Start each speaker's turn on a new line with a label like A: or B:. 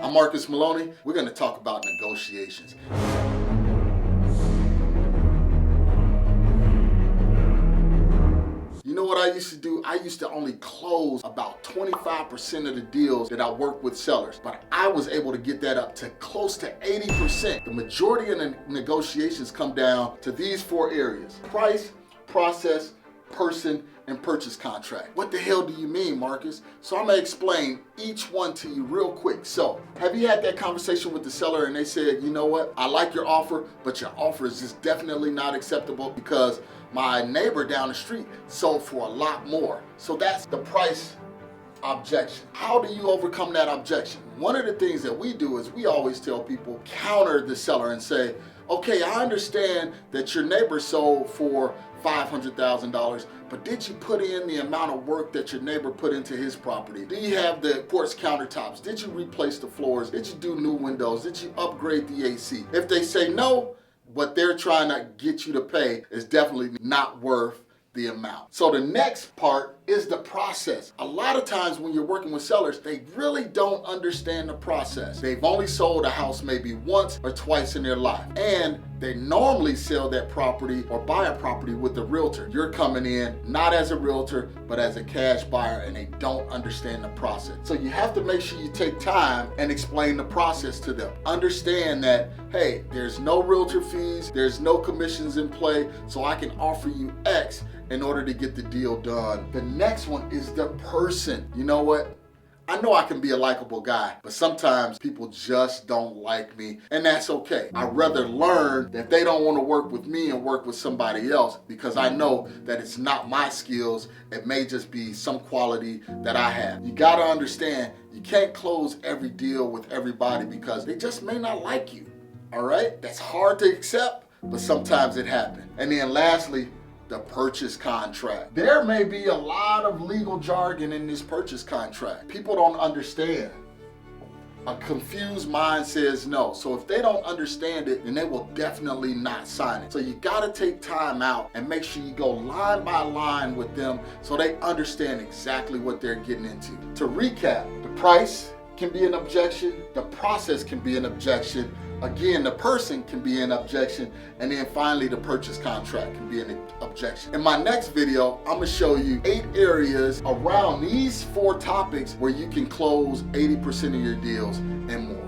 A: I'm Marcus Maloney. We're going to talk about negotiations. You know what I used to do? I used to only close about 25% of the deals that I work with sellers, but I was able to get that up to close to 80%. The majority of the negotiations come down to these four areas: price, process, person, and purchase contract. What the hell do you mean, Marcus? So I'm gonna explain each one to you real quick. So, have you had that conversation with the seller and they said, you know what, I like your offer, but your offer is just definitely not acceptable because my neighbor down the street sold for a lot more. So that's the price objection. How do you overcome that objection? One of the things that we do is we always tell people, counter the seller and say, okay, I understand that your neighbor sold for $500,000, but did you put in the amount of work that your neighbor put into his property? Do you have the quartz countertops? Did you replace the floors? Did you do new windows? Did you upgrade the AC? If they say no, what they're trying to get you to pay is definitely not worth the amount. So the next part is the process. A lot of times when you're working with sellers, they really don't understand the process. They've only sold a house maybe once or twice in their life, and they normally sell that property or buy a property with a realtor. You're coming in not as a realtor, but as a cash buyer, and they don't understand the process. So you have to make sure you take time and explain the process to them. Understand that, hey, there's no realtor fees, there's no commissions in play, so I can offer you X in order to get the deal done. The next one is the person. You know what? I know I can be a likable guy, but sometimes people just don't like me, and that's okay. I'd rather learn that they don't want to work with me and work with somebody else because I know that it's not my skills. It may just be some quality that I have. You gotta understand, you can't close every deal with everybody because they just may not like you, all right? That's hard to accept, but sometimes it happens. And then lastly, the purchase contract. There may be a lot of legal jargon in this purchase contract. People don't understand. A confused mind says no. So if they don't understand it, then they will definitely not sign it. So you gotta take time out and make sure you go line by line with them so they understand exactly what they're getting into. To recap, the price can be an objection, the process can be an objection, again, the person can be an objection, and then finally the purchase contract can be an objection. In my next video, I'm gonna show you 8 areas around these 4 topics where you can close 80% of your deals and more.